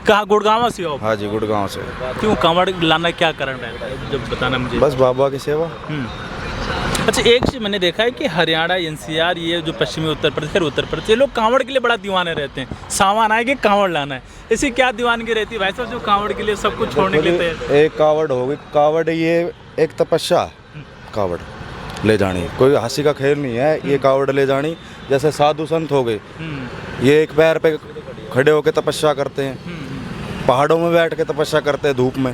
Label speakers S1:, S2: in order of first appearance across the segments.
S1: कहाँ गुड़गांव से हो?
S2: हाँ जी, गुड़गांव से।
S1: क्यों कांवड़ लाना क्या कारण रहता है, जब बताना मुझे।
S2: बस बाबा की सेवा।
S1: अच्छा, एक चीज़ मैंने देखा है कि हरियाणा, एनसीआर, ये जो पश्चिमी उत्तर प्रदेश, ये लोग कांवड़ के लिए बड़ा दीवाने रहते हैं। सामान आए कि कांवड़ लाना है, ऐसी क्या दीवानगी रहती है भाई साहब जो कांवड़ के लिए सब कुछ छोड़ने के लिए तैयार?
S2: एक कावड़ होगी, कावड़ ये एक तपस्या, कावड़ ले जानी कोई हंसी का खेल नहीं है। ये कावड़ ले जानी जैसे साधु संत हो गए, ये एक पैर पे खड़े होकर तपस्या करते हैं, पहाड़ों में बैठ के तपस्या करते हैं धूप में,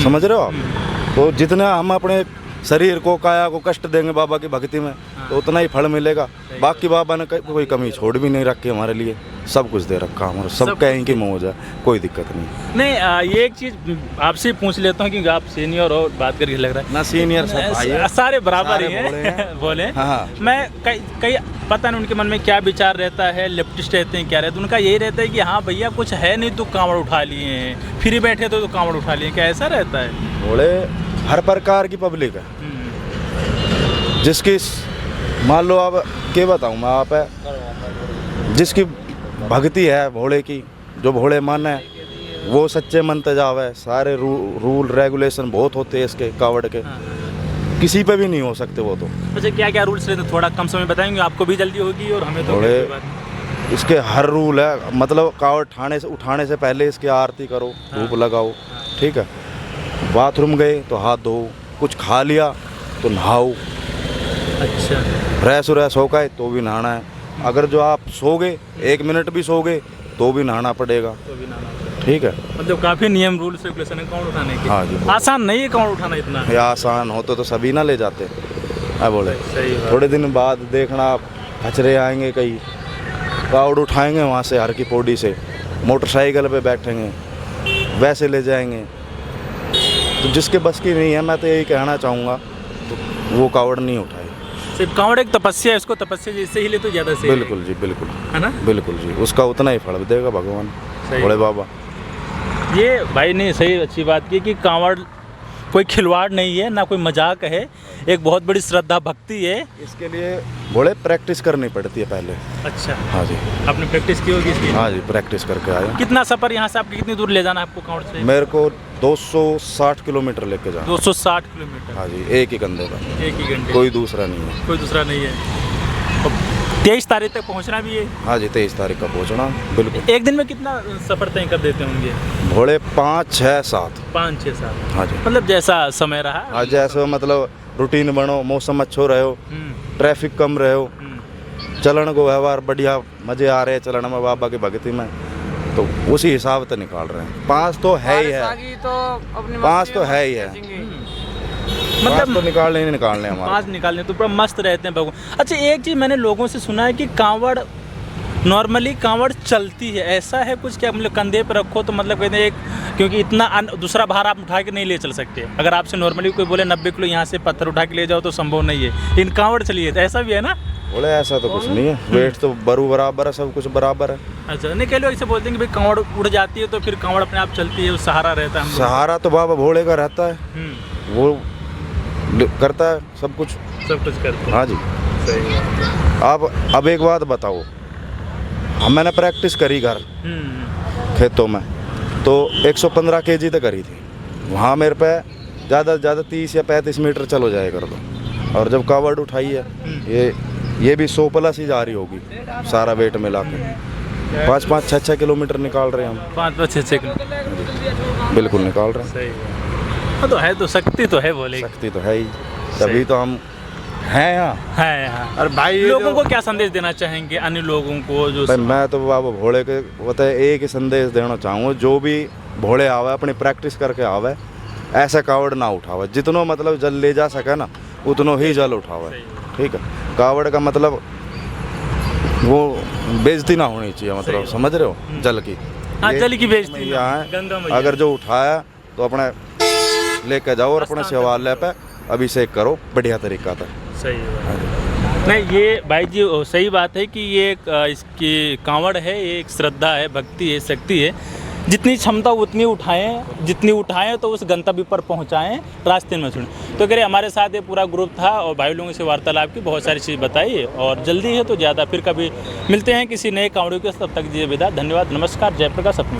S2: समझ रहे हो आप। तो जितना हम अपने शरीर को, काया को कष्ट देंगे बाबा की भक्ति में, तो उतना ही फल मिलेगा। बाकी बाबा ने कोई कमी छोड़ भी नहीं रखी हमारे लिए, सब कुछ दे रखा हमारा, सब कहीं की मौज है, कोई दिक्कत नहीं।
S1: ये एक चीज़ आपसे पूछ लेता हूँ क्योंकि आप सीनियर हो, बात करके लग रहा है
S2: ना सीनियर सब भाई है,
S1: सारे बराबर ही
S2: सारे
S1: हैं बोले।
S2: हाँ।
S1: मैं कई पता नहीं उनके मन में क्या विचार रहता है, लेफ्टिस्ट रहते हैं क्या रहते हैं, उनका यही रहता है कि हाँ भैया कुछ है नहीं तो कांवड़ उठा लिए हैं, फ्री बैठे तो कांवड़ उठा लिए, क्या ऐसा रहता है?
S2: बोले हर प्रकार की पब्लिक है, जिसकी मान लो आप क्या बताऊँ मैं, आप है जिसकी भक्ति है भोले की, जो भोले मन है वो सच्चे मन तजाव है। सारे रूल रेगुलेशन बहुत होते हैं इसके कावड़ के, किसी पे भी नहीं हो सकते वो तो।
S1: अच्छा, क्या क्या रूल्स रहते हैं, थोड़ा कम समय बताएंगे, आपको भी जल्दी होगी और हमें तो
S2: भोले इसके हर रूल है, मतलब कावड़ उठाने से पहले इसकी आरती करो, धूप लगाओ, ठीक है। बाथरूम गए तो हाथ धो, कुछ खा लिया तो नहाओ।
S1: अच्छा,
S2: फ्रेश व्रेश हो गए तो भी नहाना है। अगर जो आप सो गए 1 मिनट भी सो गए तो भी नहाना पड़ेगा,
S1: तो भी नहाना,
S2: ठीक है।
S1: मतलब काफ़ी नियम रूल्स रेगुलेशन है कांवड़ उठाने के।
S2: हाँ जी,
S1: आसान नहीं है कांवड़ उठाना इतना।
S2: ये आसान होते तो सभी ना ले जाते। हाँ बोले,
S1: सही बात।
S2: थोड़े दिन बाद देखना आप खचरे आएंगे, कई कावड़ उठाएंगे वहाँ से हर की पौड़ी से, मोटरसाइकिल पे बैठेंगे, वैसे ले जाएंगे। तो जिसके बस की नहीं है, मैं तो यही कहना चाहूँगा, तो वो कावड़ नहीं उठाए।
S1: सिर्फ कांवड़ एक तपस्या है, इसको तपस्या जैसे ही ले तो ज़्यादा सही
S2: बिल्कुल जी, बिल्कुल
S1: है ना,
S2: बिल्कुल जी, उसका उतना ही फल देगा भगवान भोले बाबा।
S1: ये भाई ने सही अच्छी बात की कि कांवड़ कोई खिलवाड़ नहीं है, ना कोई मजाक है, एक बहुत बड़ी श्रद्धा भक्ति है।
S2: इसके लिए बोले प्रैक्टिस करनी पड़ती है पहले।
S1: अच्छा,
S2: हाँ जी,
S1: आपने प्रैक्टिस की होगी इसकी?
S2: हाँ जी, प्रैक्टिस करके आए।
S1: कितना सफ़र यहाँ से आपको, कितनी दूर ले जाना है आपको कांवड़ से?
S2: मेरे को 260 किलोमीटर लेके जाना।
S1: 260 किलोमीटर?
S2: हाँ जी, एक ही कंधे पर,
S1: एक ही घंटे,
S2: कोई दूसरा नहीं है।
S1: कोई दूसरा नहीं है। 23 तारीख तक पहुँचना भी है?
S2: हाँ जी, 23 तारीख का पहुँचना। बिल्कुल।
S1: एक दिन में कितना सफ़र तय कर देते होंगे?
S2: भोले 5, 6, 7।
S1: 5, 6, 7?
S2: हाँ जी,
S1: मतलब जैसा समय रहा।
S2: हाँ जैसे मतलब रूटीन बनो, मौसम अच्छो रहो, ट्रैफिक कम रहो, चलन को व्यवहार बढ़िया, मज़े आ रहे हैं चलन में बाबा की भक्ति में, तो उसी हिसाब से निकाल रहे हैं। 5 तो है ही है, 5 तो है ही है, मतलब तो निकालने हमारे
S1: 5 निकालने तो पूरा मस्त रहते हैं भगवान। अच्छा, एक चीज़ मैंने लोगों से सुना है कि कांवड़ नॉर्मली कांवड़ चलती है, ऐसा है कुछ क्या? मतलब कंधे पर रखो तो मतलब कहते हैं एक, क्योंकि इतना दूसरा भार आप उठा के नहीं ले चल सकते। अगर आपसे नॉर्मली कोई बोले 90 किलो यहाँ से पत्थर उठा के ले जाओ तो संभव नहीं है, इन कांवड़ चलिए, ऐसा भी है ना?
S2: बोले ऐसा तो कुछ नहीं है, वेट तो बराबर है, सब कुछ बराबर है।
S1: अच्छा, नहीं, कई लोग ऐसे बोलते हैं कि भाई कांवड़ उड़ जाती है तो फिर कांवड़ अपने आप चलती है, वो सहारा रहता है।
S2: सहारा तो बाबा भोले का रहता है, वो करता है सब कुछ
S1: करता है।
S2: हाँ जी,
S1: सही।
S2: आप अब एक बात बताओ, मैंने प्रैक्टिस करी घर खेतों में, तो 115 kg तक करी थी। वहाँ मेरे पे ज़्यादा से ज़्यादा 30 या 35 मीटर चलो जाए कर दो, और जब कावड़ उठाई है ये भी 100+ ही जा रही होगी, सारा वेट मिला के 5-5, 6-6 किलोमीटर निकाल रहे हैं हम।
S1: 5-5, 6-6 किलोमीटर
S2: बिल्कुल निकाल रहे हैं।
S1: सही तो है, तो शक्ति तो है बोले,
S2: शक्ति तो है ही, तभी तो हम हैं यहाँ।
S1: है यहाँ।
S2: और भाई
S1: लोगों को क्या संदेश देना चाहेंगे, अन्य लोगों को जो?
S2: भाई मैं तो बाबा भोले के बताए एक ही संदेश देना चाहूँगा, जो भी भोले आवे अपनी प्रैक्टिस करके आवे, ऐसा कावड़ ना उठावे, जितनो मतलब जल ले जा सके ना उतनो ही जल उठावे, ठीक है। कावड़ का मतलब वो बेइज्जती ना होनी चाहिए, मतलब समझ रहे हो, जल की।
S1: हाँ, जल की बेइज्जती
S2: है। अगर जो उठाया तो अपने लेके जाओ और अपने शिवालय पे अभिषेक करो बढ़िया तरीका था।
S1: सही है। नहीं, ये भाई जी सही बात है कि ये एक इसकी कांवड़ है, ये एक श्रद्धा है, भक्ति है, शक्ति है। जितनी क्षमता उतनी उठाएं, जितनी उठाएं तो उस गंतव्य पर पहुंचाएं, रास्ते में सुनें। तो कह रहे हमारे साथ ये पूरा ग्रुप था और भाई लोगों से वार्तालाप की, बहुत सारी चीज़ बताई, और जल्दी है तो ज़्यादा फिर कभी मिलते हैं किसी नए कांवड़ियों के, तब तक दीजिए विदा। धन्यवाद, नमस्कार, जयप्रकाश अपनी।